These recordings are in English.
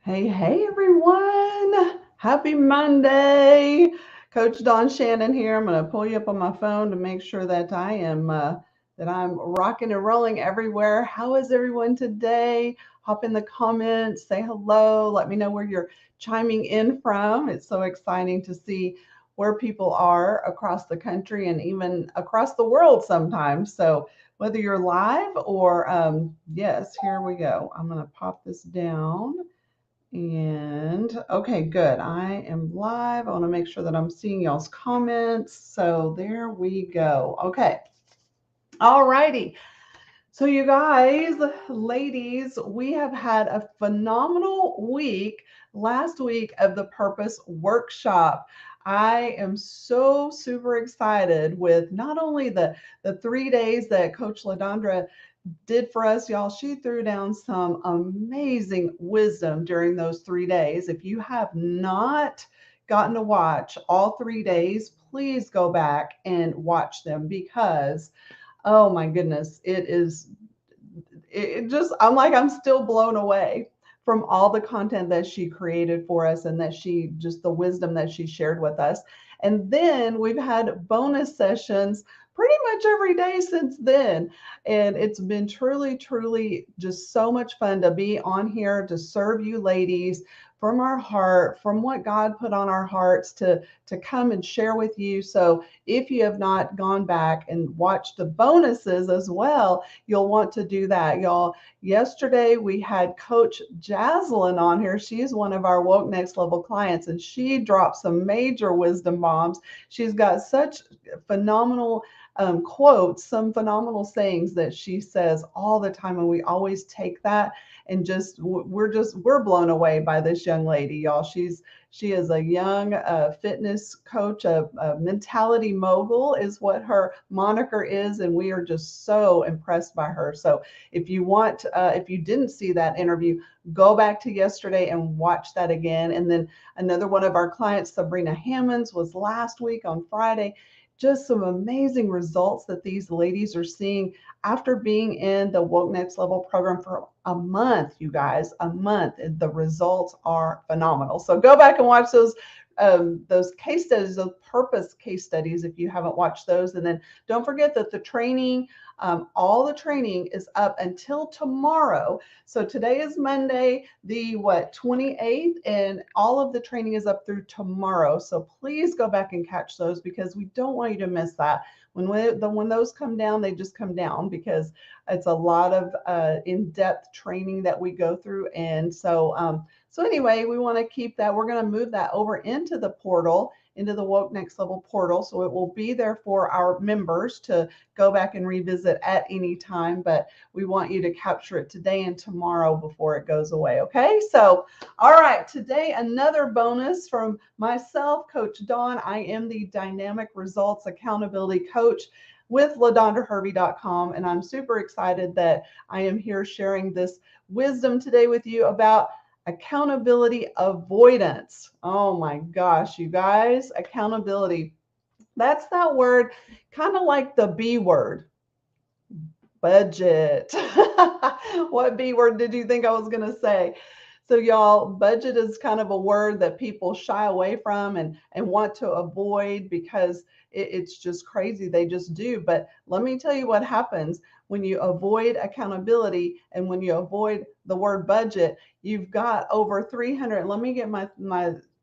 Hey, everyone. Happy Monday. Coach Dawn Shannon here. I'm going to pull you up on my phone to make sure that I'm rocking and rolling everywhere. How is everyone today? Hop in the comments, say hello, let me know where you're chiming in from. It's so exciting to see where people are across the country and even across the world sometimes. So, whether you're live or yes, here we go. I'm going to pop this down. And okay, good. I am live. I want to make sure that I'm seeing y'all's comments. So there we go. Okay. All righty. So, you guys, ladies, we have had a phenomenal week last week of the Purpose Workshop. I am so super excited with not only the 3 days that Coach LaDondra did for us, y'all. She threw down some amazing wisdom during those 3 days. If you have not gotten to watch all 3 days, please go back and watch them because, oh my goodness, it just, I'm still blown away from all the content that she created for us and that she just the wisdom that she shared with us. And then we've had bonus sessions pretty much every day since then. And it's been truly just so much fun to be on here to serve you ladies from our heart, from what God put on our hearts to come and share with you. So if you have not gone back and watched the bonuses as well, you'll want to do that, y'all. Yesterday, we had Coach Jaslyn on here. She's one of our Woke Next Level clients, and she dropped some major wisdom bombs. She's got such phenomenal quotes, some phenomenal sayings that she says all the time, and we always take that and we're blown away by this young lady, y'all. She is a young fitness coach, a mentality mogul is what her moniker is, and we are just so impressed by her. So if you didn't see that interview, go back to yesterday and watch that again. And then another one of our clients, Sabrina Hammonds, was last week on Friday. Just some amazing results that these ladies are seeing after being in the Woke Next Level program for a month, you guys, a month. The results are phenomenal. So go back and watch those case studies, those purpose case studies, if you haven't watched those. And then don't forget that the training, all the training is up until tomorrow. So today is Monday, the 28th, and all of the training is up through tomorrow. So please go back and catch those because we don't want you to miss that. When those come down, they just come down because it's a lot of in-depth training that we go through. And so anyway, we want to keep that. We're going to move that over into the portal, into the Woke Next Level portal. So it will be there for our members to go back and revisit at any time. But we want you to capture it today and tomorrow before it goes away. Okay. So, all right. Today, another bonus from myself, Coach Dawn. I am the Dynamic Results Accountability Coach with LaDondaHervey.com. And I'm super excited that I am here sharing this wisdom today with you about accountability avoidance. Oh my gosh, you guys, accountability. That's that word, kind of like the B word, budget. What B word did you think I was going to say? So, y'all, budget is kind of a word that people shy away from and want to avoid because it's just crazy. They just do. But let me tell you what happens when you avoid accountability and when you avoid the word budget. You've got over 300. Let me get my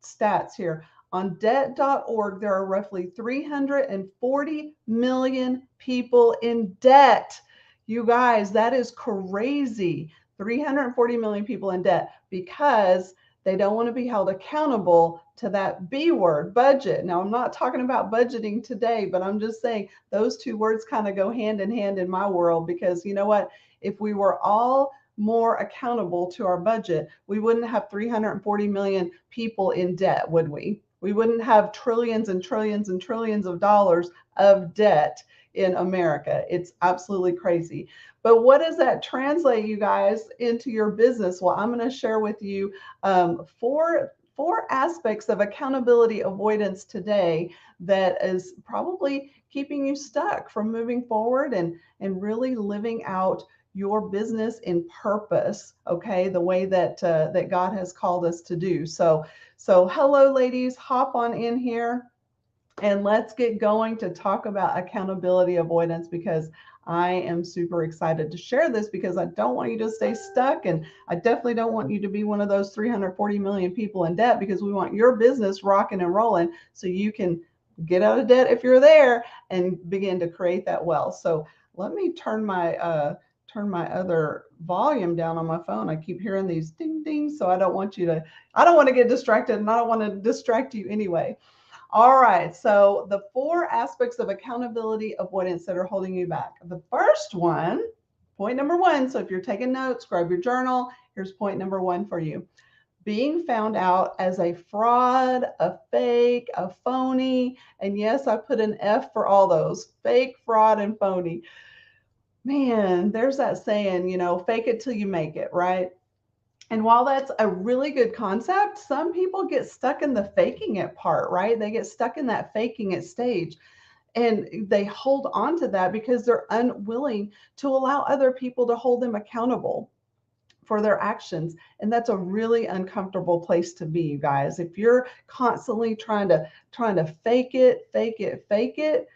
stats here. On debt.org, there are roughly 340 million people in debt. You guys, that is crazy. 340 million people in debt because they don't want to be held accountable to that B word, budget. Now, I'm not talking about budgeting today, but I'm just saying those two words kind of go hand in hand in my world because you know what? If we were all more accountable to our budget, we wouldn't have 340 million people in debt, would we? We wouldn't have trillions and trillions and trillions of dollars of debt in America. It's absolutely crazy. But what does that translate, you guys, into your business? Well, I'm going to share with you four aspects of accountability avoidance today that is probably keeping you stuck from moving forward and really living out your business in purpose, okay, the way that that God has called us to do. So hello ladies, hop on in here and let's get going to talk about accountability avoidance, because I am super excited to share this, because I don't want you to stay stuck, and I definitely don't want you to be one of those 340 million people in debt, because we want your business rocking and rolling so you can get out of debt if you're there and begin to create that wealth. So let me turn my other volume down on my phone. I keep hearing these ding dings, so I don't want to get distracted, and I don't want to distract you anyway. All right, so the 4 aspects of accountability avoidance that are holding you back. The first one, point number 1, so if you're taking notes, grab your journal. Here's point number 1 for you. Being found out as a fraud, a fake, a phony, and yes, I put an F for all those, fake, fraud, and phony. Man, there's that saying, fake it till you make it, right? And while that's a really good concept, some people get stuck in the faking it part, right? They get stuck in that faking it stage, and they hold on to that because they're unwilling to allow other people to hold them accountable for their actions. And that's a really uncomfortable place to be, you guys. If you're constantly trying to fake it, fake it, fake it,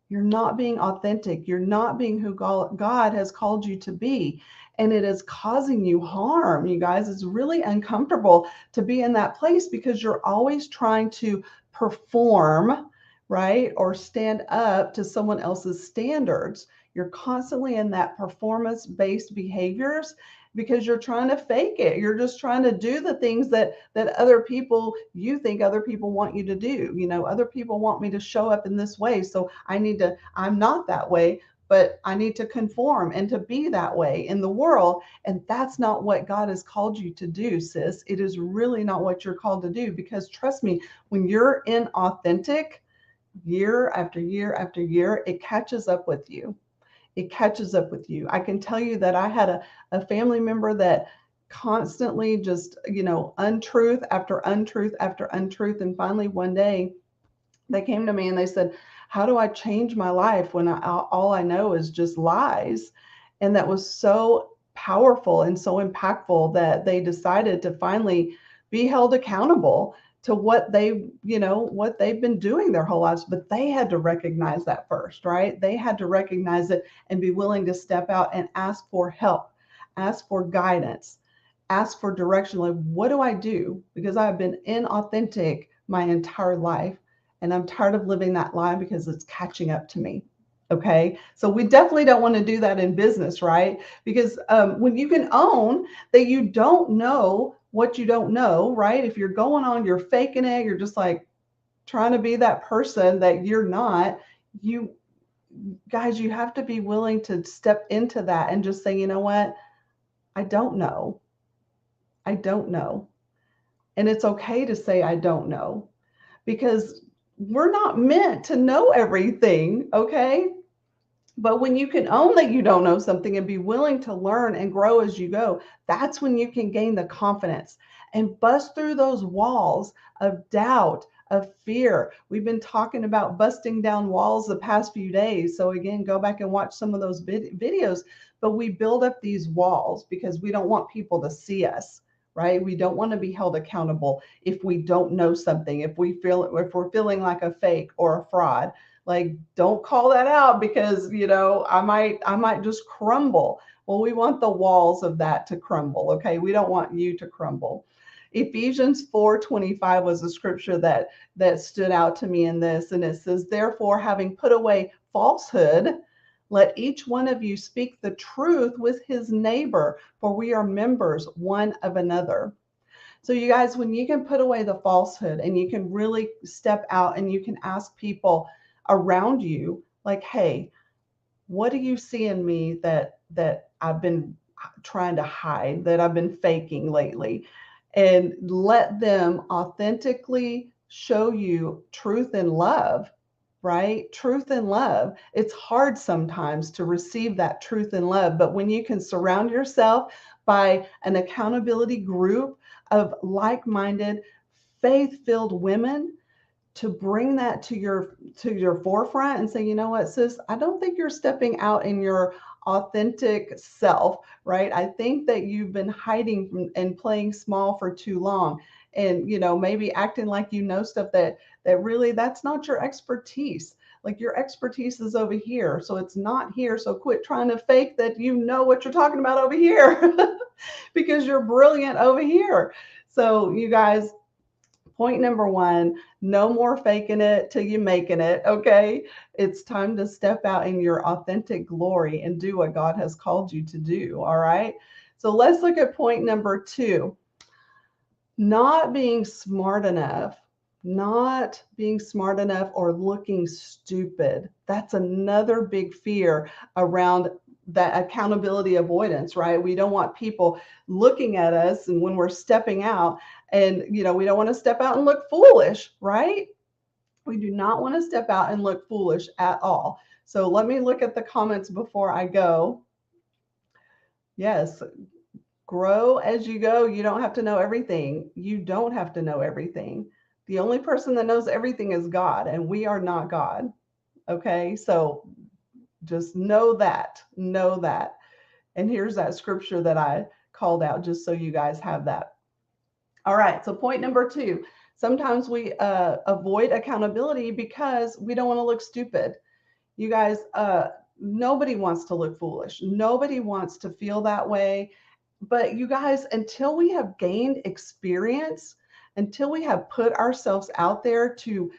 you're not being authentic. You're not being who God has called you to be. And it is causing you harm, you guys. It's really uncomfortable to be in that place because you're always trying to perform, right? Or stand up to someone else's standards. You're constantly in that performance-based behaviors because you're trying to fake it. You're just trying to do the things that other people, you think other people want you to do. Other people want me to show up in this way, so I'm not that way, but I need to conform and to be that way in the world. And that's not what God has called you to do, sis. It is really not what you're called to do, because trust me, when you're inauthentic year after year after year, it catches up with you. It catches up with you. I can tell you that I had a family member that constantly just, untruth after untruth after untruth. And finally, one day, they came to me and they said, how do I change my life when all I know is just lies? And that was so powerful and so impactful that they decided to finally be held accountable to what they've been doing their whole lives. But they had to recognize that first, right? They had to recognize it and be willing to step out and ask for help, ask for guidance, ask for direction. Like, what do I do? Because I've been inauthentic my entire life, and I'm tired of living that lie because it's catching up to me. Okay. So we definitely don't want to do that in business, right? Because when you can own that you don't know what you don't know, right? If you're going on, you're faking it, you're just like trying to be that person that you're not, you guys, you have to be willing to step into that and just say, you know what? I don't know. I don't know. And it's okay to say, I don't know, because we're not meant to know everything, okay? But when you can own that you don't know something and be willing to learn and grow as you go, that's when you can gain the confidence and bust through those walls of doubt, of fear. We've been talking about busting down walls the past few days. So again, go back and watch some of those videos. But we build up these walls because we don't want people to see us, right? We don't want to be held accountable if we don't know something, if we're feeling like a fake or a fraud. Like, don't call that out because, I might just crumble. Well, we want the walls of that to crumble. Okay. We don't want you to crumble. Ephesians 4:25 was a scripture that stood out to me in this. And it says, therefore, having put away falsehood, let each one of you speak the truth with his neighbor, for we are members one of another. So you guys, when you can put away the falsehood and you can really step out and you can ask people around you, like, hey, what do you see in me that I've been trying to hide, that I've been faking lately? And let them authentically show you truth and love, right? Truth and love. It's hard sometimes to receive that truth and love, but when you can surround yourself by an accountability group of like-minded, faith-filled women to bring that to your forefront and say, you know what, sis, I don't think you're stepping out in your authentic self, right? I think that you've been hiding and playing small for too long, and maybe acting like stuff that really that's not your expertise. Like your expertise is over here, so it's not here. So quit trying to fake that you know what you're talking about over here because you're brilliant over here. So you guys, point number one, no more faking it till you making it, okay? It's time to step out in your authentic glory and do what God has called you to do, all right? So let's look at point number two. Not being smart enough, not being smart enough or looking stupid. That's another big fear around that accountability avoidance, right? We don't want people looking at us and when we're stepping out, and we don't want to step out and look foolish, right? We do not want to step out and look foolish at all. So let me look at the comments before I go. Yes, grow as you go. You don't have to know everything. You don't have to know everything. The only person that knows everything is God, and we are not God. Okay, so just know that. Know that. And here's that scripture that I called out just so you guys have that. All right, so point number two. Sometimes we avoid accountability because we don't want to look stupid. You guys, nobody wants to look foolish. Nobody wants to feel that way. But you guys, until we have gained experience, until we have put ourselves out there to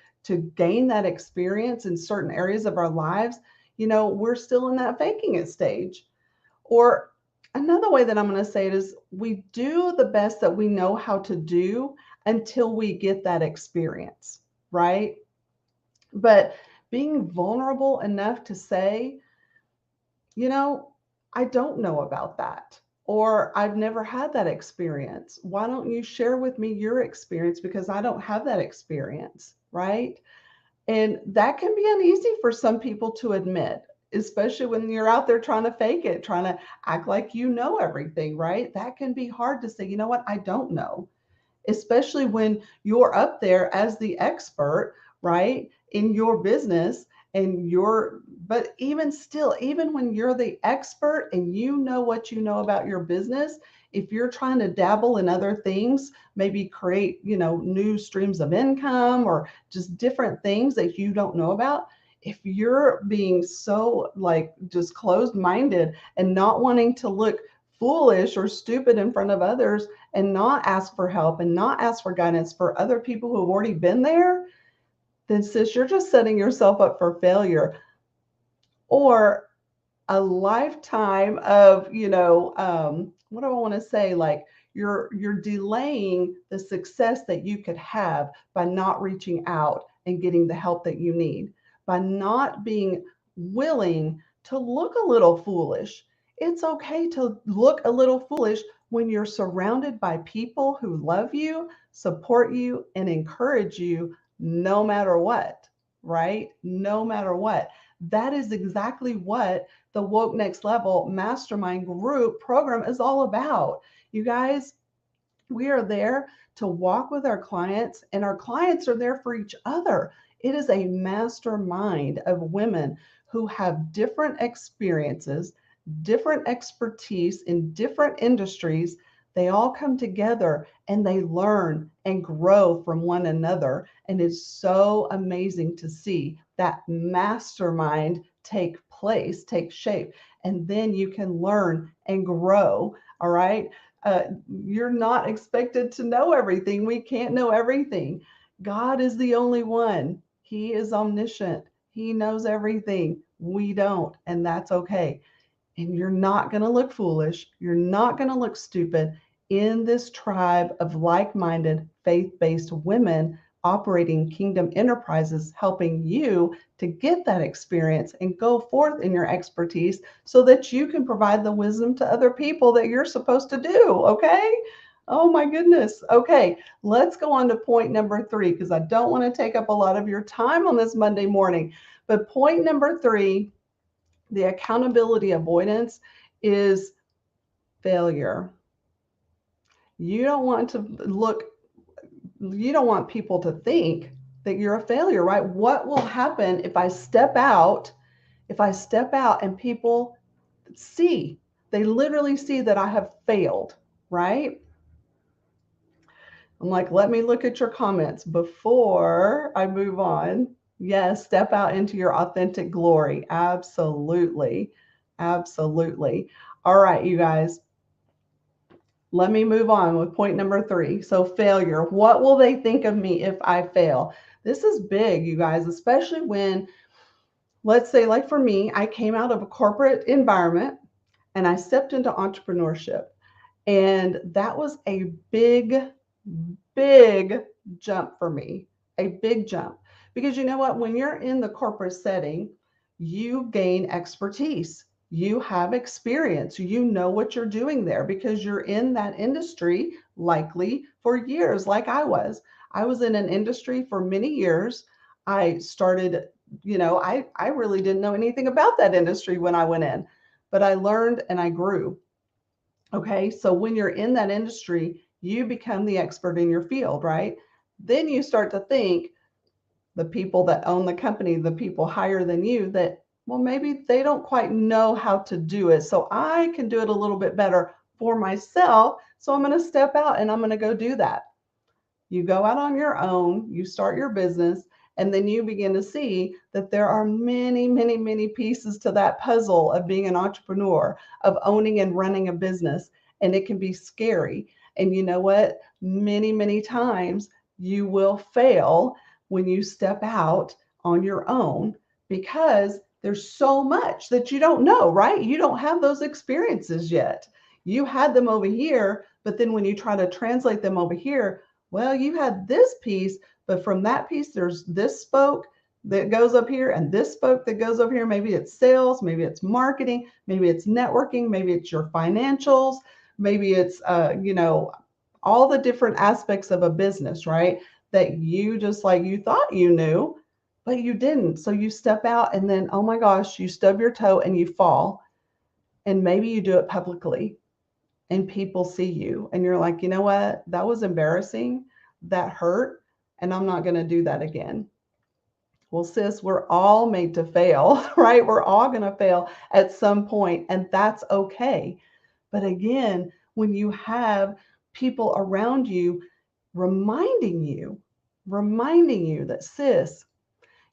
gain that experience in certain areas of our lives, we're still in that faking it stage. Or another way that I'm going to say it is we do the best that we know how to do until we get that experience, right? But being vulnerable enough to say, you know, I don't know about that, or I've never had that experience. Why don't you share with me your experience? Because I don't have that experience, right? And that can be uneasy for some people to admit, especially when you're out there trying to fake it, trying to act like you know everything, right? That can be hard to say, you know what, I don't know, especially when you're up there as the expert, right, in your business and but even still, even when you're the expert and you know what you know about your business, if you're trying to dabble in other things, maybe create, new streams of income or just different things that you don't know about, if you're being so like just closed minded and not wanting to look foolish or stupid in front of others and not ask for help and not ask for guidance for other people who have already been there, then sis, you're just setting yourself up for failure or a lifetime of, what do I want to say? Like you're delaying the success that you could have by not reaching out and getting the help that you need, by not being willing to look a little foolish. It's okay to look a little foolish when you're surrounded by people who love you, support you, and encourage you no matter what, right? No matter what. That is exactly what the Woke Next Level Mastermind Group program is all about. You guys, we are there to walk with our clients, and our clients are there for each other. It is a mastermind of women who have different experiences, different expertise in different industries. They all come together and they learn and grow from one another. And it's so amazing to see that mastermind take place, take shape. And then you can learn and grow. All right. You're not expected to know everything. We can't know everything. God is the only one. He is omniscient. He knows everything. We don't, and that's okay. And you're not going to look foolish. You're not going to look stupid in this tribe of like minded, faith based women operating kingdom enterprises, helping you to get that experience and go forth in your expertise so that you can provide the wisdom to other people that you're supposed to do. Okay. Oh my goodness. Okay, let's go on to point number three because I don't want to take up a lot of your time on this Monday morning. But point number three, the accountability avoidance is failure. You don't want to look, you don't want people to think that you're a failure, right? What will happen if I step out and people see, they literally see that I have failed, right? I'm like, let me look at your comments before I move on. Yes, step out into your authentic glory. Absolutely. Absolutely. All right, you guys, let me move on with point number 3. So, failure. What will they think of me if I fail? This is big, you guys, especially when, let's say, like for me, I came out of a corporate environment and I stepped into entrepreneurship. And that was a big, big jump for me, a big jump. Because you know what? When you're in the corporate setting, you gain expertise. You have experience. You know what you're doing there because you're in that industry likely for years, like I was. I was in an industry for many years. I started, I really didn't know anything about that industry when I went in, but I learned and I grew. Okay, so when you're in that industry, you become the expert in your field, right? Then you start to think the people that own the company, the people higher than you, that, well, maybe they don't quite know how to do it. So I can do it a little bit better for myself. So I'm going to step out and I'm going to go do that. You go out on your own, you start your business, and then you begin to see that there are many, many, many pieces to that puzzle of being an entrepreneur, of owning and running a business. And it can be scary. And you know what? Many, many times you will fail when you step out on your own because there's so much that you don't know, right? You don't have those experiences yet. You had them over here, but then when you try to translate them over here, well, you had this piece, but from that piece, there's this spoke that goes up here and this spoke that goes over here. Maybe it's sales, maybe it's marketing, maybe it's networking, maybe it's your financials, maybe it's, all the different aspects of a business, right? That you just like you thought you knew, but you didn't. So you step out and then, oh my gosh, you stub your toe and you fall. And maybe you do it publicly and people see you and you're like, you know what? That was embarrassing. That hurt. And I'm not going to do that again. Well, sis, we're all made to fail, right? We're all going to fail at some point, and that's okay. But again, when you have people around you reminding you that, sis,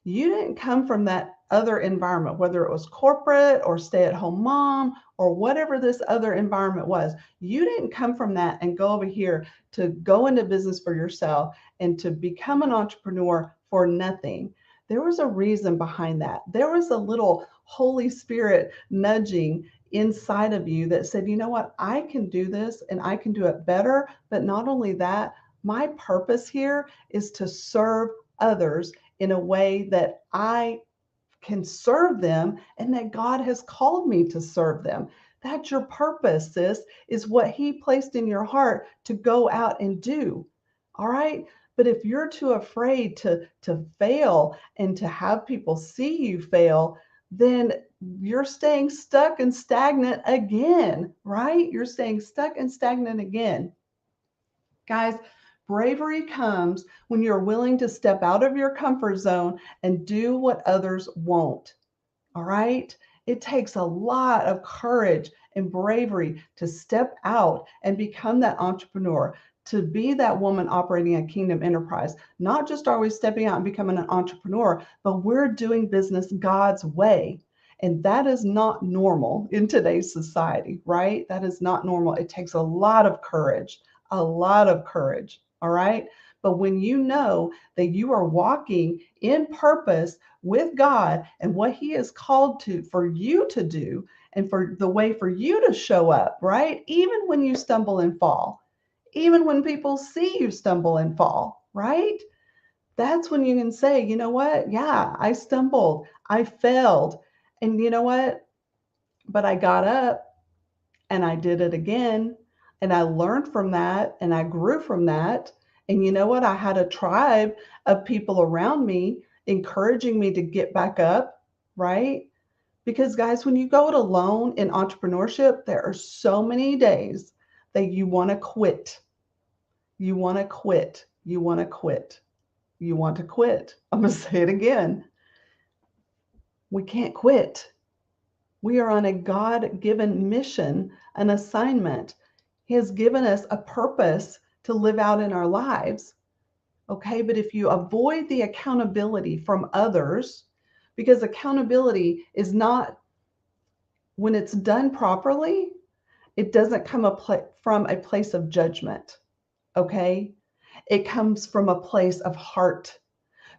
you didn't come from that other environment, whether it was corporate or stay at home mom or whatever this other environment was. You didn't come from that and go over here to go into business for yourself and to become an entrepreneur for nothing. There was a reason behind that. There was a little Holy Spirit nudging inside of you that said, you know what, I can do this and I can do it better. But not only that, my purpose here is to serve others in a way that I can serve them and that God has called me to serve them. That's your purpose, sis, is what He placed in your heart to go out and do. All right. But if you're too afraid to fail and to have people see you fail, then you're staying stuck and stagnant again, right? You're staying stuck and stagnant again. Guys, bravery comes when you're willing to step out of your comfort zone and do what others won't. All right? It takes a lot of courage and bravery to step out and become that entrepreneur, to be that woman operating a kingdom enterprise. Not just are we stepping out and becoming an entrepreneur, but we're doing business God's way. And that is not normal in today's society, right? That is not normal. It takes a lot of courage, a lot of courage. All right. But when you know that you are walking in purpose with God and what He has called to for you to do and for the way for you to show up, right? Even when you stumble and fall, even when people see you stumble and fall, right? That's when you can say, you know what? Yeah, I stumbled, I failed. And you know what? But I got up and I did it again. And I learned from that and I grew from that. And you know what? I had a tribe of people around me encouraging me to get back up, right? Because, guys, when you go it alone in entrepreneurship, there are so many days that you want to quit. You want to quit. You want to quit. You want to quit. I'm going to say it again. We can't quit. We are on a God-given mission, an assignment. He has given us a purpose to live out in our lives. Okay, but if you avoid the accountability from others, because accountability is not, when it's done properly, it doesn't come from a place of judgment. Okay, it comes from a place of heart.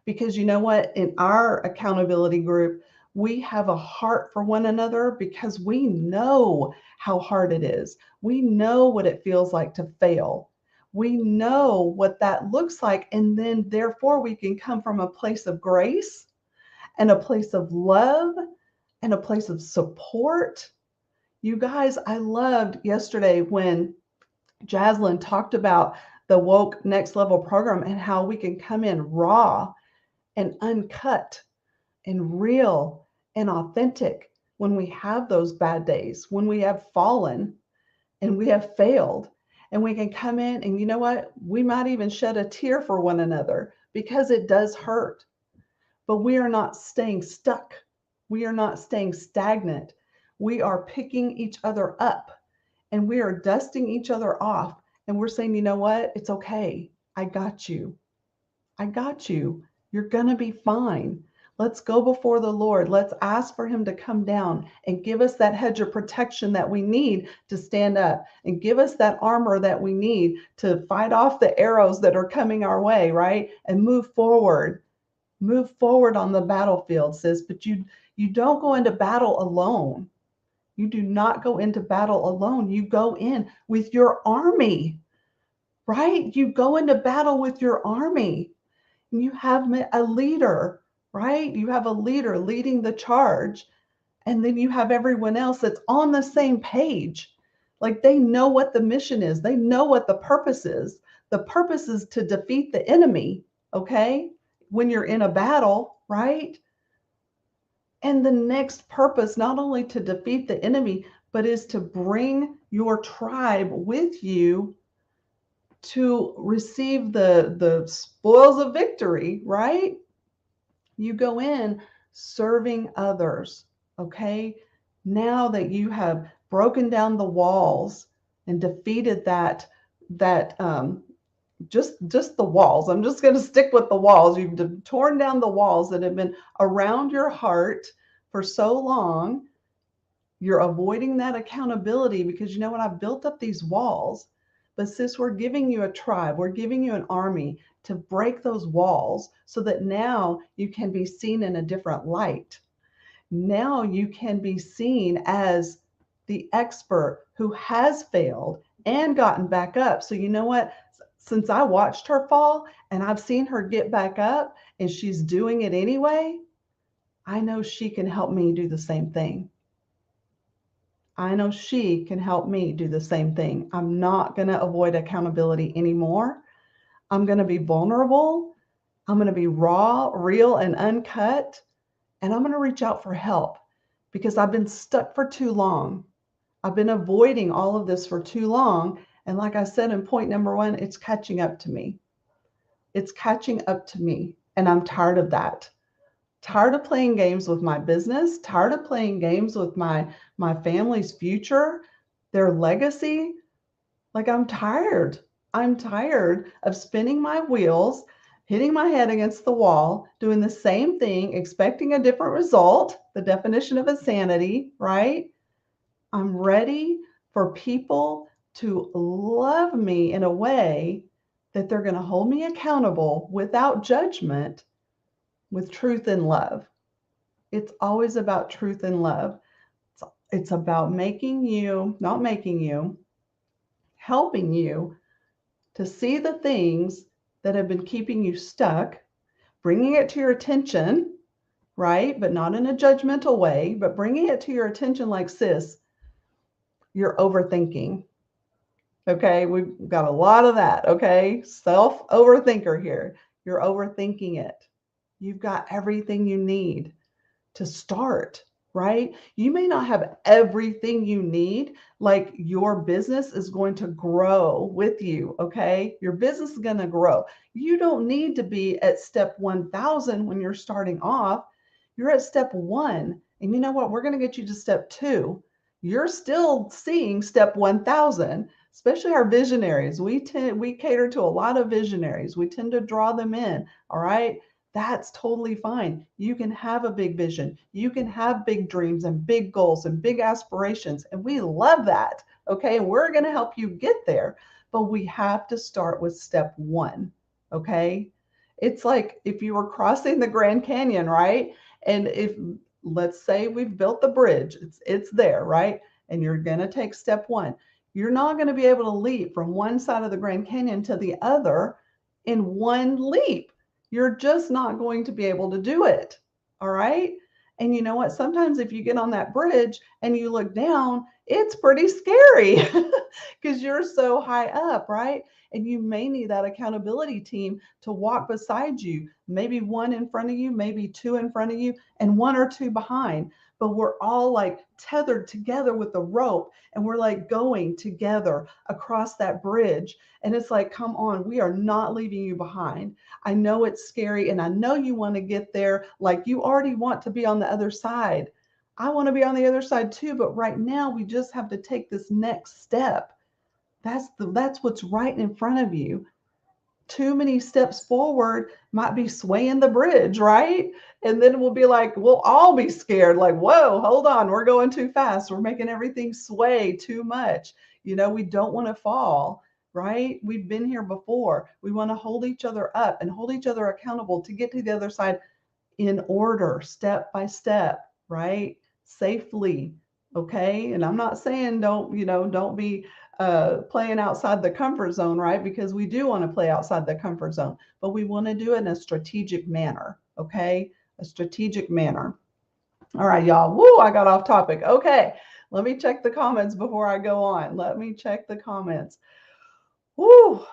Because you know what? In our accountability group, we have a heart for one another because we know how hard it is. We know what it feels like to fail. We know what that looks like. And then, therefore, we can come from a place of grace and a place of love and a place of support. You guys, I loved yesterday when Jaslyn talked about the Woke Next Level program and how we can come in raw and uncut and real and authentic when we have those bad days, when we have fallen and we have failed. And we can come in and you know what? We might even shed a tear for one another because it does hurt. But we are not staying stuck. We are not staying stagnant. We are picking each other up and we are dusting each other off. And we're saying, you know what? It's okay. I got you. I got you. You're going to be fine. Let's go before the Lord. Let's ask for him to come down and give us that hedge of protection that we need to stand up and give us that armor that we need to fight off the arrows that are coming our way, right? And move forward. Move forward on the battlefield, sis. But you don't go into battle alone. You do not go into battle alone. You go in with your army, right? You go into battle with your army. You have a leader, right? You have a leader leading the charge. And then you have everyone else that's on the same page. Like they know what the mission is, they know what the purpose is. The purpose is to defeat the enemy, okay? When you're in a battle, right? And the next purpose, not only to defeat the enemy, but is to bring your tribe with you to receive the spoils of victory, right? You go in serving others, okay? Now that you have broken down the walls and defeated that just the walls. I'm just going to stick with the walls. You've torn down the walls that have been around your heart for so long. You're avoiding that accountability because you know what? I've built up these walls. But sis, we're giving you a tribe, we're giving you an army to break those walls so that now you can be seen in a different light. Now you can be seen as the expert who has failed and gotten back up. So you know what? Since I watched her fall and I've seen her get back up and she's doing it anyway, I know she can help me do the same thing. I know she can help me do the same thing. I'm not going to avoid accountability anymore. I'm going to be vulnerable. I'm going to be raw, real, and uncut. And I'm going to reach out for help because I've been stuck for too long. I've been avoiding all of this for too long. And like I said in point number 1, it's catching up to me. It's catching up to me. And I'm tired of that. Tired of playing games with my business, tired of playing games with my family's future, their legacy. Like I'm tired. I'm tired of spinning my wheels, hitting my head against the wall, doing the same thing, expecting a different result, the definition of insanity, right? I'm ready for people to love me in a way that they're going to hold me accountable without judgment, with truth and love. It's always about truth and love. It's about making you, not making you, helping you to see the things that have been keeping you stuck, bringing it to your attention, right? But not in a judgmental way, but bringing it to your attention like, sis, you're overthinking. Okay, we've got a lot of that. Okay, self overthinker here. You're overthinking it. You've got everything you need to start, right? You may not have everything you need, like your business is going to grow with you, okay? Your business is going to grow. You don't need to be at step 1000 when you're starting off. You're at step 1 And you know what? We're going to get you to step 2. You're still seeing step 1000, especially our visionaries. We cater to a lot of visionaries. We tend to draw them in. All right. That's totally fine. You can have a big vision. You can have big dreams and big goals and big aspirations. And we love that. Okay. And we're going to help you get there. But we have to start with step 1. Okay. It's like if you were crossing the Grand Canyon, right? And if, let's say we've built the bridge, it's there, right? And you're going to take step 1. You're not going to be able to leap from one side of the Grand Canyon to the other in one leap. You're just not going to be able to do it. All right? And you know what? Sometimes if you get on that bridge and you look down, it's pretty scary because you're so high up, right? And you may need that accountability team to walk beside you, maybe one in front of you, maybe 2 in front of you, and 1 or 2 behind. But we're all like tethered together with the rope, and we're like going together across that bridge. And it's like, come on, we are not leaving you behind. I know it's scary, and I know you want to get there. Like, you already want to be on the other side. I want to be on the other side too, but right now we just have to take this next step. That's what's right in front of you. Too many steps forward might be swaying the bridge, right? And then we'll be like, we'll all be scared, like, whoa, hold on, we're going too fast. We're making everything sway too much. We don't want to fall, right? We've been here before. We want to hold each other up and hold each other accountable to get to the other side in order, step by step, right? Safely. Okay. And I'm not saying don't be playing outside the comfort zone, right? Because we do want to play outside the comfort zone, but we want to do it in a strategic manner. Okay. A strategic manner. All right, y'all. Woo, I got off topic. Okay. Let me check the comments before I go on. Let me check the comments. Woo.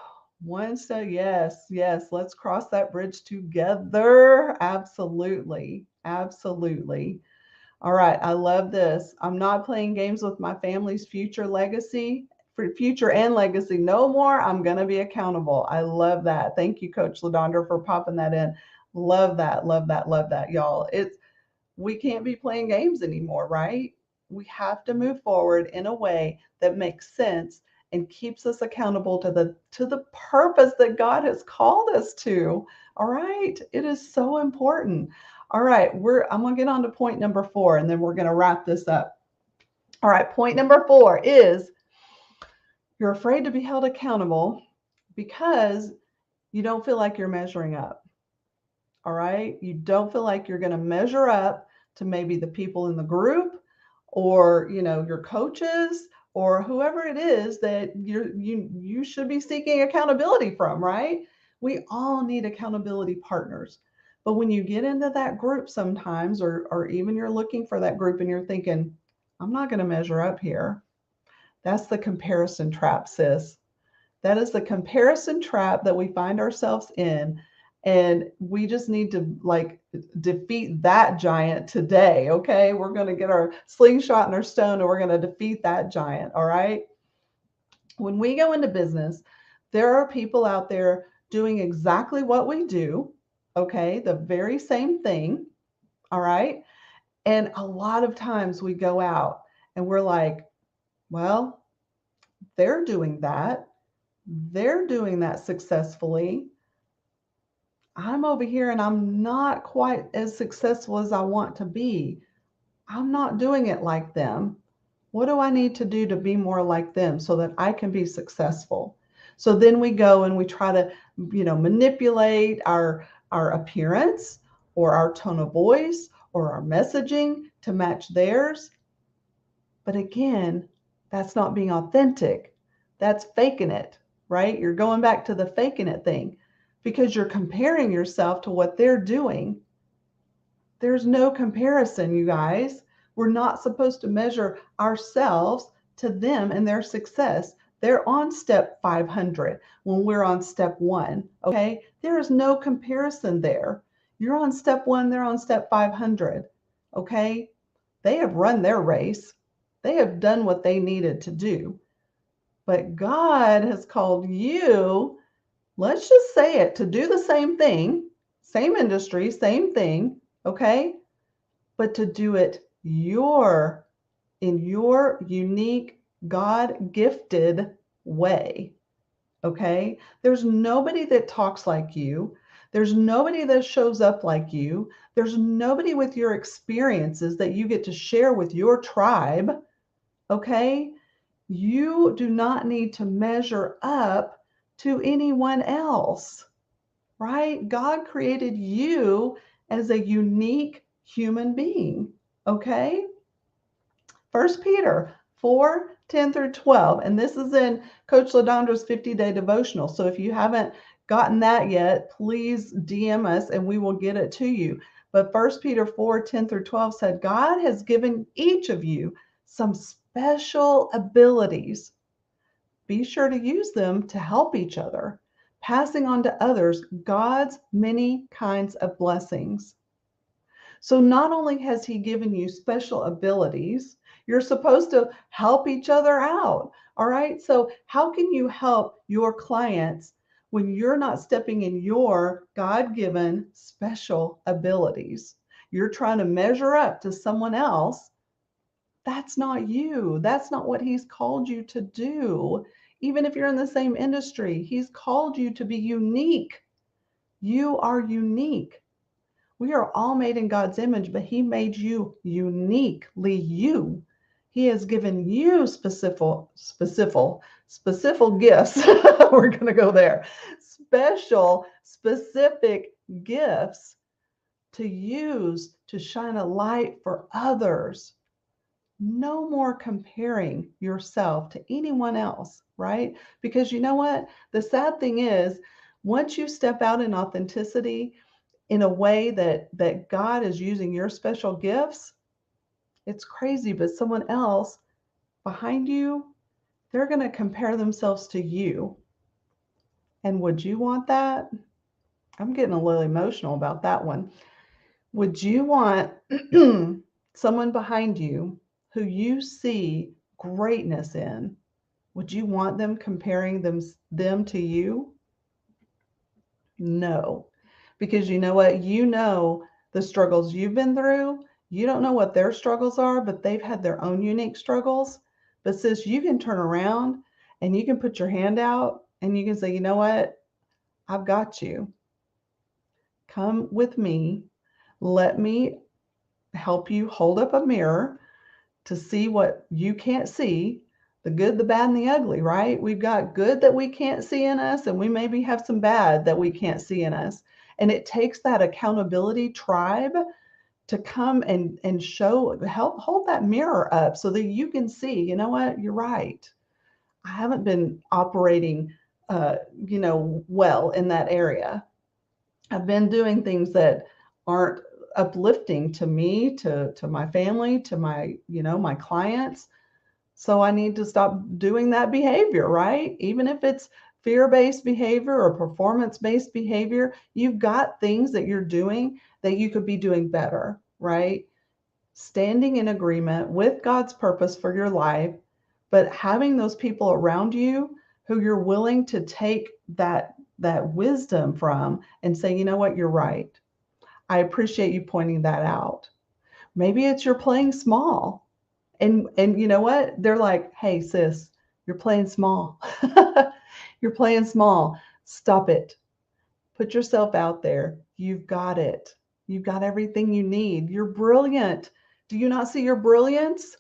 One step, yes, yes. Let's cross that bridge together. Absolutely. Absolutely. All right. I love this. I'm not playing games with my family's future and legacy. No more. I'm going to be accountable. I love that. Thank you, Coach LaDondra, for popping that in. Love that. Love that. Love that, y'all. We can't be playing games anymore, right? We have to move forward in a way that makes sense and keeps us accountable to the purpose that God has called us to. All right? It is so important. All right, I'm going to get on to point number 4, and then we're going to wrap this up. All right, point number 4 is you're afraid to be held accountable because you don't feel like you're measuring up. All right? You don't feel like you're going to measure up to maybe the people in the group or, your coaches or whoever it is that you should be seeking accountability from, right? We all need accountability partners. But when you get into that group sometimes, or even you're looking for that group and you're thinking, I'm not going to measure up here. That's the comparison trap, sis. That is the comparison trap that we find ourselves in. And we just need to defeat that giant today. Okay. We're going to get our slingshot and our stone and we're going to defeat that giant. All right. When we go into business, there are people out there doing exactly what we do. Okay. The very same thing. All right. And a lot of times we go out and we're like, well, they're doing that. They're doing that successfully. I'm over here and I'm not quite as successful as I want to be. I'm not doing it like them. What do I need to do to be more like them so that I can be successful? So then we go and we try to, manipulate our appearance or our tone of voice or our messaging to match theirs. But again, that's not being authentic. That's faking it, right? You're going back to the faking it thing because you're comparing yourself to what they're doing. There's no comparison, you guys. We're not supposed to measure ourselves to them and their success. They're on step 500 when we're on step 1. Okay. There is no comparison there. You're on step 1, they're on step 500. Okay. They have run their race. They have done what they needed to do. But God has called you, let's just say it, to do the same thing, same industry, same thing, okay? But to do it your in your unique God gifted way. Okay? There's nobody that talks like you. There's nobody that shows up like you. There's nobody with your experiences that you get to share with your tribe. Okay? You do not need to measure up to anyone else, right? God created you as a unique human being. Okay? First Peter 4:10 through 12. And this is in Coach LaDondra's 50-day devotional. So if you haven't gotten that yet, please DM us and we will get it to you. But First Peter 4:10 through 12 said, God has given each of you some special abilities. Be sure to use them to help each other, passing on to others God's many kinds of blessings. So not only has he given you special abilities, you're supposed to help each other out. All right. So how can you help your clients when you're not stepping in your God-given special abilities? You're trying to measure up to someone else. That's not you. That's not what he's called you to do. Even if you're in the same industry, he's called you to be unique. You are unique. We are all made in God's image, but he made you uniquely you. He has given you specific gifts. We're going to go there. Special, specific gifts to use to shine a light for others. No more comparing yourself to anyone else, right? Because you know what? The sad thing is, once you step out in authenticity, in a way that God is using your special gifts, it's crazy, but someone else behind you, they're going to compare themselves to you. And would you want that? I'm getting a little emotional about that one. Would you want someone behind you who you see greatness in? Would you want them comparing them to you? No. Because you know what? You know the struggles you've been through. You don't know what their struggles are, but they've had their own unique struggles. But sis, you can turn around and you can put your hand out and you can say, you know what? I've got you. Come with me. Let me help you hold up a mirror to see what you can't see, the good, the bad, and the ugly, right? We've got good that we can't see in us, and we maybe have some bad that we can't see in us. And it takes that accountability tribe to come and help hold that mirror up so that you can see, you know what, you're right. I haven't been operating, well in that area. I've been doing things that aren't uplifting to me, to my family, to my clients. So I need to stop doing that behavior, right? Even if it's fear-based behavior or performance-based behavior, you've got things that you're doing that you could be doing better, right? Standing in agreement with God's purpose for your life, but having those people around you who you're willing to take that wisdom from and say, you know what, you're right. I appreciate you pointing that out. Maybe it's you're playing small. And you know what? They're like, hey, sis, you're playing small. You're playing small. Stop it. Put yourself out there. You've got it. You've got everything you need. You're brilliant. Do you not see your brilliance?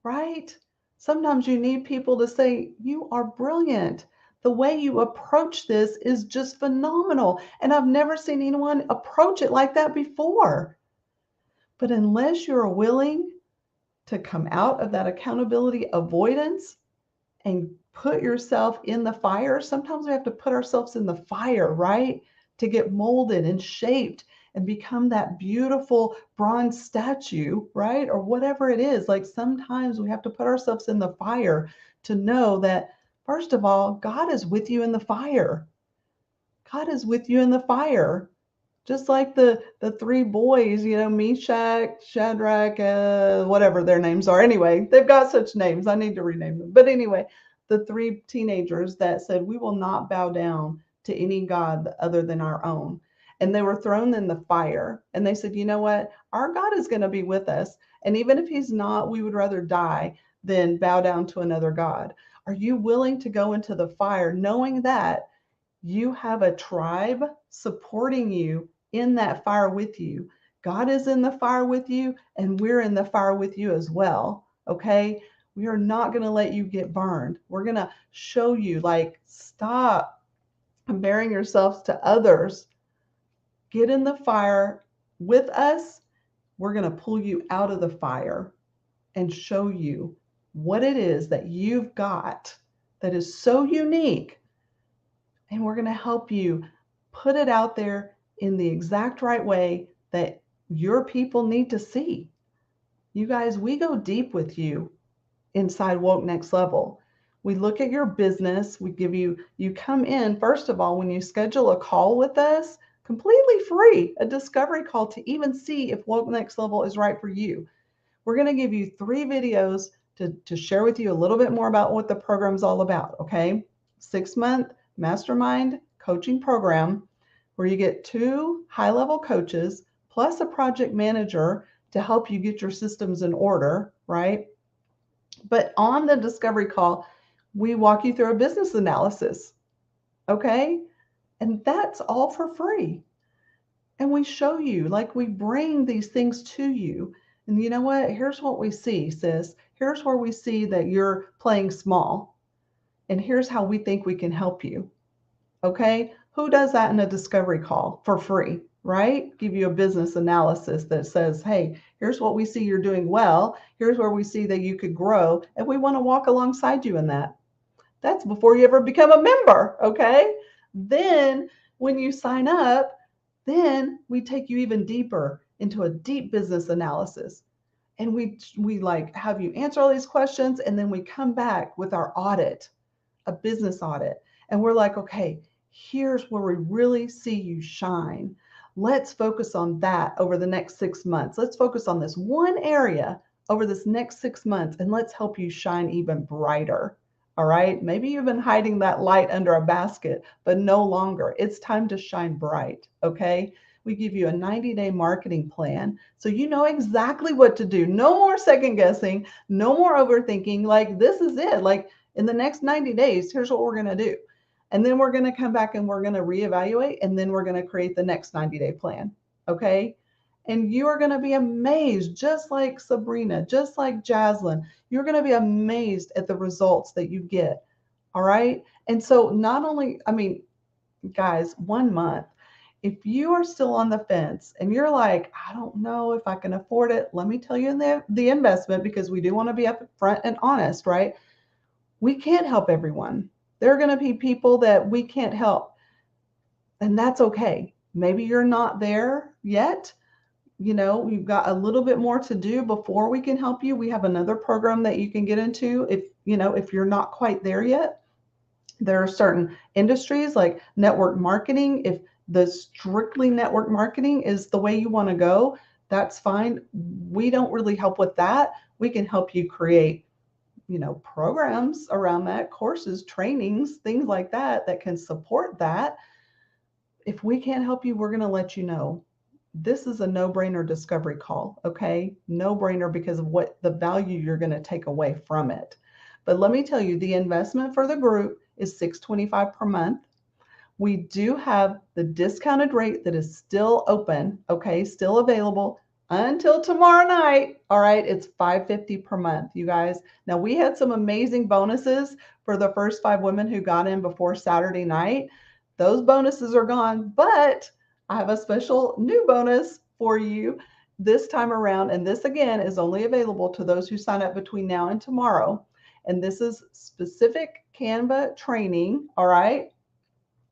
Right? Sometimes you need people to say, you are brilliant. The way you approach this is just phenomenal. And I've never seen anyone approach it like that before. But unless you're willing to come out of that accountability avoidance and put yourself in the fire. Sometimes we have to put ourselves in the fire, right? To get molded and shaped and become that beautiful bronze statue, right? Or whatever it is. Like sometimes we have to put ourselves in the fire to know that, first of all, God is with you in the fire. God is with you in the fire. Just like the three boys, Meshach, Shadrach, whatever their names are. Anyway, they've got such names. I need to rename them. But anyway, the three teenagers that said, we will not bow down to any God other than our own. And they were thrown in the fire. And they said, you know what? Our God is going to be with us. And even if he's not, we would rather die than bow down to another God. Are you willing to go into the fire knowing that you have a tribe supporting you in that fire with you? God is in the fire with you, and we're in the fire with you as well. Okay? We are not going to let you get burned. We're going to show you, like, stop comparing yourselves to others. Get in the fire with us. We're going to pull you out of the fire and show you what it is that you've got that is so unique. And we're going to help you put it out there in the exact right way that your people need to see. You guys, we go deep with you inside Woke Next Level. We look at your business. We give you, you come in, first of all, when you schedule a call with us, completely free, a discovery call to even see if Woke Next Level is right for you. We're going to give you 3 videos to share with you a little bit more about what the program's all about, okay? 6-month mastermind coaching program where you get 2 high-level coaches plus a project manager to help you get your systems in order, right? But on the discovery call, we walk you through a business analysis, okay? And that's all for free. And we show you, like, we bring these things to you. And you know what? Here's what we see, sis. Here's where we see that you're playing small. And here's how we think we can help you. Okay? Who does that in a discovery call for free, right? Give you a business analysis that says, hey, here's what we see you're doing well. Here's where we see that you could grow. And we want to walk alongside you in that. That's before you ever become a member, okay? Then when you sign up, then we take you even deeper into a deep business analysis. And we like have you answer all these questions, and then we come back with our audit, a business audit. And we're like, okay, here's where we really see you shine. Let's focus on that over the next 6 months. Let's focus on this one area over this next 6 months, and let's help you shine even brighter. All right. Maybe you've been hiding that light under a basket, but no longer. It's time to shine bright. Okay. We give you a 90-day marketing plan so you know exactly what to do. No more second guessing, no more overthinking. Like, this is it. Like, in the next 90 days, here's what we're going to do. And then we're going to come back and we're going to reevaluate, and then we're going to create the next 90-day plan. Okay. And you are going to be amazed, just like Sabrina, just like Jaslyn. You're going to be amazed at the results that you get. All right. And so not only, I mean, guys, 1 month, if you are still on the fence and you're like, I don't know if I can afford it, let me tell you the investment, because we do want to be upfront and honest, right? We can't help everyone. There are going to be people that we can't help, and that's okay. Maybe you're not there yet. You know, we've got a little bit more to do before we can help you. We have another program that you can get into if, you know, if you're not quite there yet. There are certain industries like network marketing. If the strictly network marketing is the way you want to go, that's fine. We don't really help with that. We can help you create, you know, programs around that, courses, trainings, things like that, that can support that. If we can't help you, we're going to let you know. This is a no-brainer discovery call, okay? No-brainer because of what the value you're going to take away from it. But let me tell you, the investment for the group is $625 per month. We do have the discounted rate that is still open, okay? Still available until tomorrow night. All right, it's $550 per month, you guys. Now, we had some amazing bonuses for the first 5 women who got in before Saturday night. Those bonuses are gone, but I have a special new bonus for you this time around. And this, again, is only available to those who sign up between now and tomorrow. And this is specific Canva training. All right.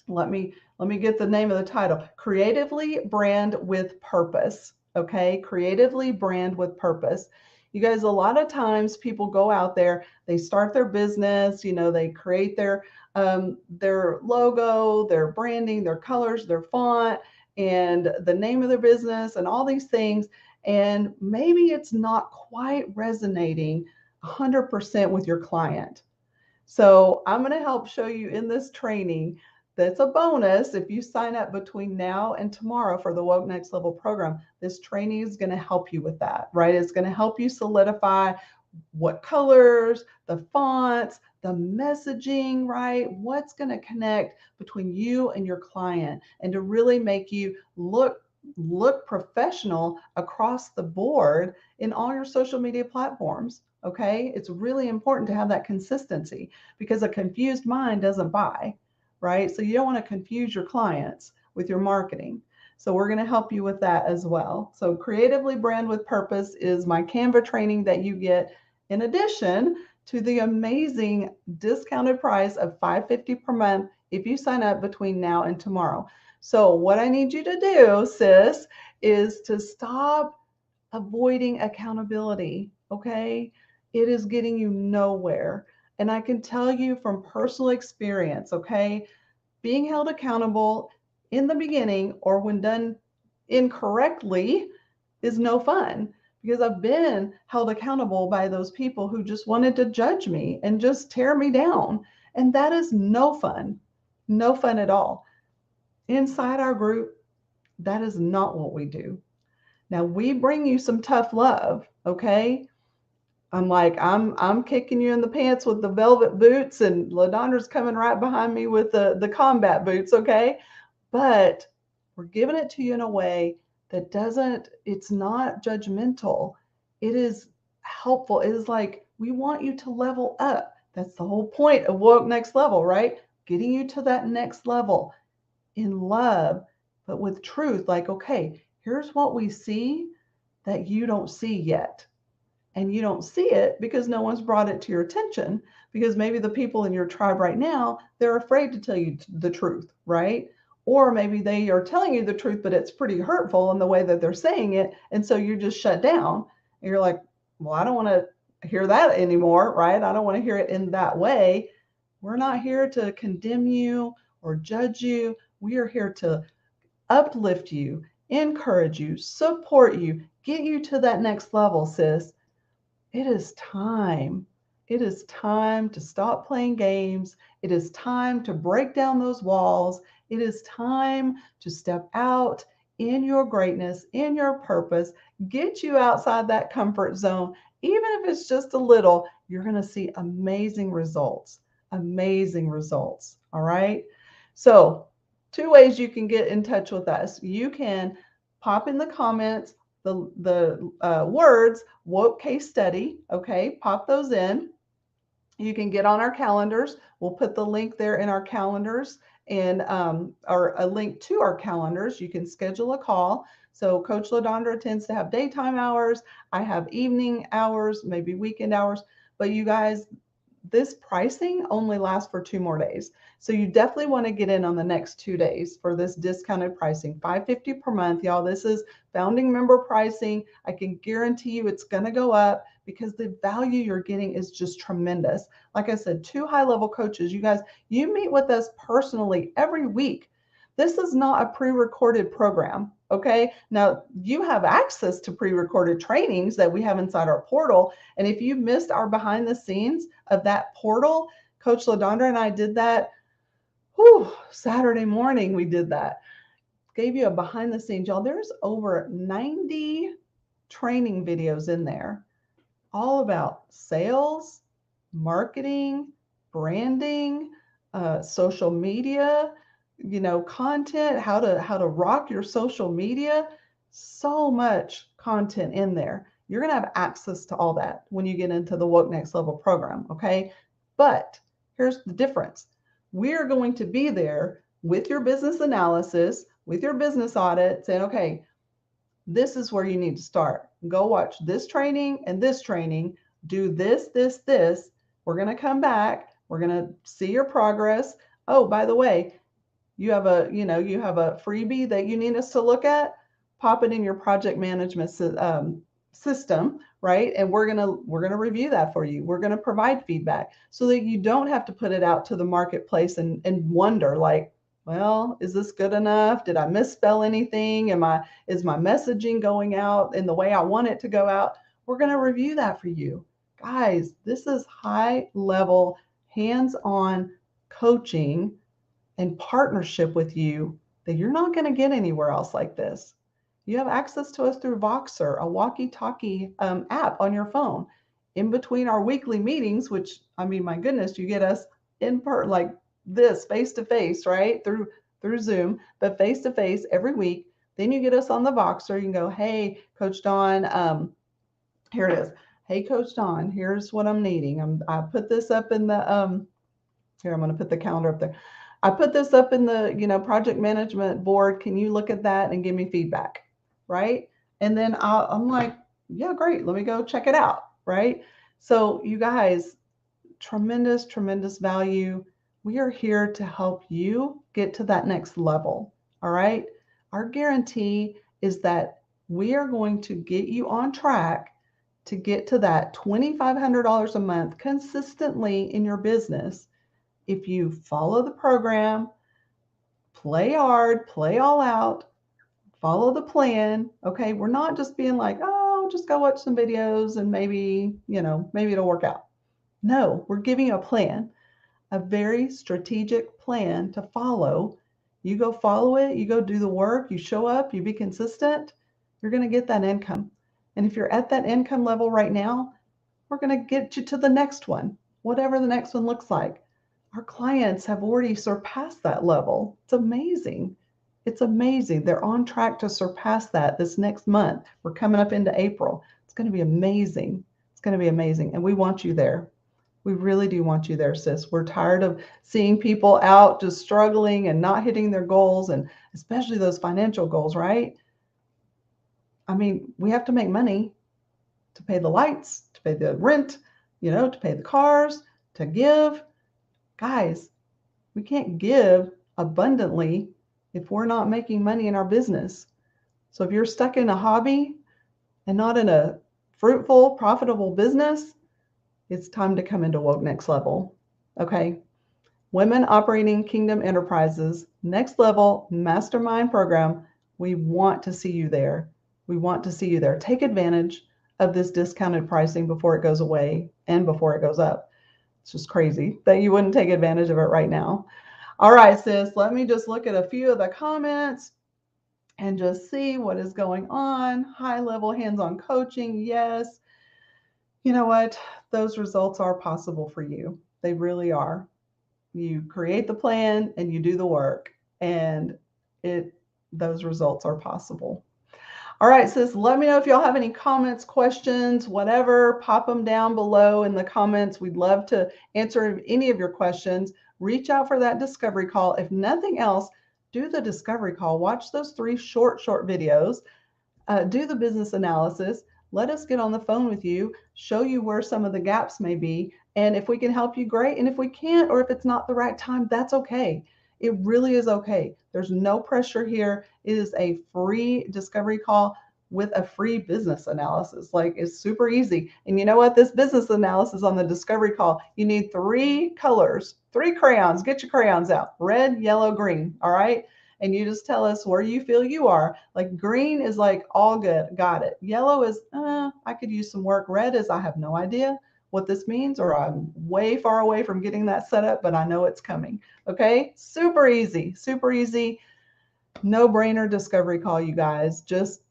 Let me get the name of the title. Creatively Brand with Purpose. Okay. Creatively Brand with Purpose. You guys, a lot of times people go out there, they start their business, you know, they create their logo, their branding, their colors, their font, and the name of their business and all these things. And maybe it's not quite resonating 100% with your client. So I'm going to help show you in this training that's a bonus. If you sign up between now and tomorrow for the Woke Next Level program, this training is going to help you with that, right? It's going to help you solidify what colors, the fonts, the messaging, right? What's going to connect between you and your client, and to really make you look professional across the board in all your social media platforms. Okay, it's really important to have that consistency, because a confused mind doesn't buy, right? So you don't want to confuse your clients with your marketing. So we're going to help you with that as well. So Creatively Brand with Purpose is my Canva training that you get in addition to the amazing discounted price of $550 per month if you sign up between now and tomorrow. So what I need you to do, sis, is to stop avoiding accountability, okay? It is getting you nowhere. And I can tell you from personal experience, okay? Being held accountable in the beginning or when done incorrectly is no fun, because I've been held accountable by those people who just wanted to judge me and just tear me down. And that is no fun, no fun at all. Inside our group, that is not what we do. Now we bring you some tough love, okay? I'm kicking you in the pants with the velvet boots, and LaDonna's coming right behind me with the combat boots, okay? But we're giving it to you in a way that doesn't, it's not judgmental. It is helpful. It is like we want you to level up. That's the whole point of Woke Next Level, right? Getting you to that next level in love, but with truth. Like, okay, here's what we see that you don't see yet. And you don't see it because no one's brought it to your attention, because maybe the people in your tribe right now, they're afraid to tell you the truth, right? Or maybe they are telling you the truth, but it's pretty hurtful in the way that they're saying it. And so you just shut down and you're like, well, I don't want to hear that anymore, right? I don't want to hear it in that way. We're not here to condemn you or judge you. We are here to uplift you, encourage you, support you, get you to that next level, sis. It is time. It is time to stop playing games. It is time to break down those walls. It is time to step out in your greatness, in your purpose, get you outside that comfort zone. Even if it's just a little, you're going to see amazing results. Amazing results. All right. So, two ways you can get in touch with us. You can pop in the comments the words woke case study. Okay, pop those in. You can get on our calendars. We'll put the link there in our calendars, and or a link to our calendars. You can schedule a call. So Coach LaDondra tends to have daytime hours. I have evening hours, maybe weekend hours. But you guys, this pricing only lasts for 2 more days. So you definitely want to get in on the next 2 days for this discounted pricing, $550 per month. Y'all, this is founding member pricing. I can guarantee you it's going to go up because the value you're getting is just tremendous. Like I said, 2 high-level coaches. You guys, you meet with us personally every week. This is not a pre-recorded program, okay? Now, you have access to pre-recorded trainings that we have inside our portal. And if you missed our behind the scenes of that portal, Coach LaDondra and I did that, Saturday morning we did that. Gave you a behind the scenes. Y'all, there's over 90 training videos in there, all about sales, marketing, branding, social media, content, how to rock your social media. So much content in there. You're going to have access to all that when you get into the Woke Next Level program, okay? But here's the difference. We are going to be there with your business analysis, with your business audit, saying, okay, this is where you need to start. Go watch this training and this training. Do this, this, this. We're going to come back. We're going to see your progress. Oh, by the way, you have a freebie that you need us to look at. Pop it in your project management system, right? And we're gonna review that for you. We're gonna provide feedback so that you don't have to put it out to the marketplace and wonder, like, well, is this good enough? Did I misspell anything? Is my messaging going out in the way I want it to go out? We're gonna review that for you. Guys, this is high level, hands-on coaching and partnership with you that you're not going to get anywhere else like this. You have access to us through Voxer, a walkie-talkie app on your phone. In between our weekly meetings, which, I mean, my goodness, you get us in per like this face to face, right? Through Zoom, but face to face every week. Then you get us on the Voxer. You can go, hey, Coach Dawn, here it is. Hey, Coach Dawn, here's what I'm needing. I put this up in the here. I'm going to put the calendar up there. I put this up in the project management board. Can you look at that and give me feedback, right? And then I'm like, yeah, great. Let me go check it out, right? So you guys, tremendous, tremendous value. We are here to help you get to that next level. All right. Our guarantee is that we are going to get you on track to get to that $2,500 a month consistently in your business if you follow the program, play hard, play all out, follow the plan. Okay. We're not just being like, oh, just go watch some videos and maybe it'll work out. No, we're giving you a plan, a very strategic plan to follow. You go follow it, you go do the work, you show up, you be consistent, you're going to get that income. And if you're at that income level right now, we're going to get you to the next one, whatever the next one looks like. Our clients have already surpassed that level. It's amazing. It's amazing. They're on track to surpass that this next month. We're coming up into April. It's going to be amazing. It's going to be amazing. And we want you there. We really do want you there, sis. We're tired of seeing people out just struggling and not hitting their goals, and especially those financial goals, right? I mean, we have to make money to pay the lights, to pay the rent, to pay the cars, to give. Guys, we can't give abundantly if we're not making money in our business. So if you're stuck in a hobby and not in a fruitful, profitable business, it's time to come into Woke Next Level. Okay. Women Operating Kingdom Enterprises, Next Level Mastermind Program. We want to see you there. We want to see you there. Take advantage of this discounted pricing before it goes away and before it goes up. It's just crazy that you wouldn't take advantage of it right now. All right, sis, let me just look at a few of the comments and just see what is going on. High level hands-on coaching. Yes. You know what? Those results are possible for you. They really are. You create the plan and you do the work, and those results are possible. All right, sis, let me know if y'all have any comments, questions, whatever. Pop them down below in the comments. We'd love to answer any of your questions. Reach out for that discovery call. If nothing else, do the discovery call. Watch those 3 short videos. Do the business analysis. Let us get on the phone with you, show you where some of the gaps may be. And if we can help you, great. And if we can't, or if it's not the right time, that's okay. It really is okay. There's no pressure here. It is a free discovery call with a free business analysis. Like, it's super easy. And you know what? This business analysis on the discovery call, you need 3 colors, 3 crayons. Get your crayons out. Red, yellow, green. All right. And you just tell us where you feel you are. Like, green is like, all good, got it. Yellow is, I could use some work. Red is, I have no idea what this means, or I'm way far away from getting that set up, but I know it's coming. Okay, super easy, super easy. No brainer discovery call, you guys. Just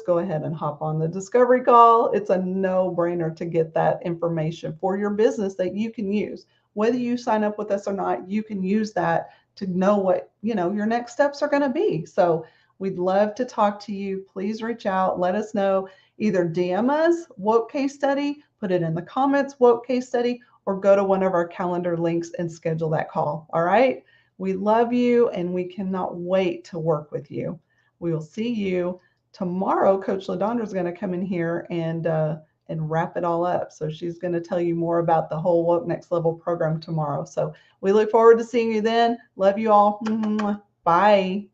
go ahead and hop on the discovery call. It's a no brainer to get that information for your business that you can use. Whether you sign up with us or not, you can use that to know what your next steps are going to be. So we'd love to talk to you. Please reach out. Let us know. Either DM us, Woke Case Study, put it in the comments, Woke Case Study, or go to one of our calendar links and schedule that call. All right. We love you, and we cannot wait to work with you. We will see you tomorrow. Coach LaDondra is going to come in here and wrap it all up. So she's going to tell you more about the whole Woke Next Level program tomorrow. So we look forward to seeing you then. Love you all. Bye.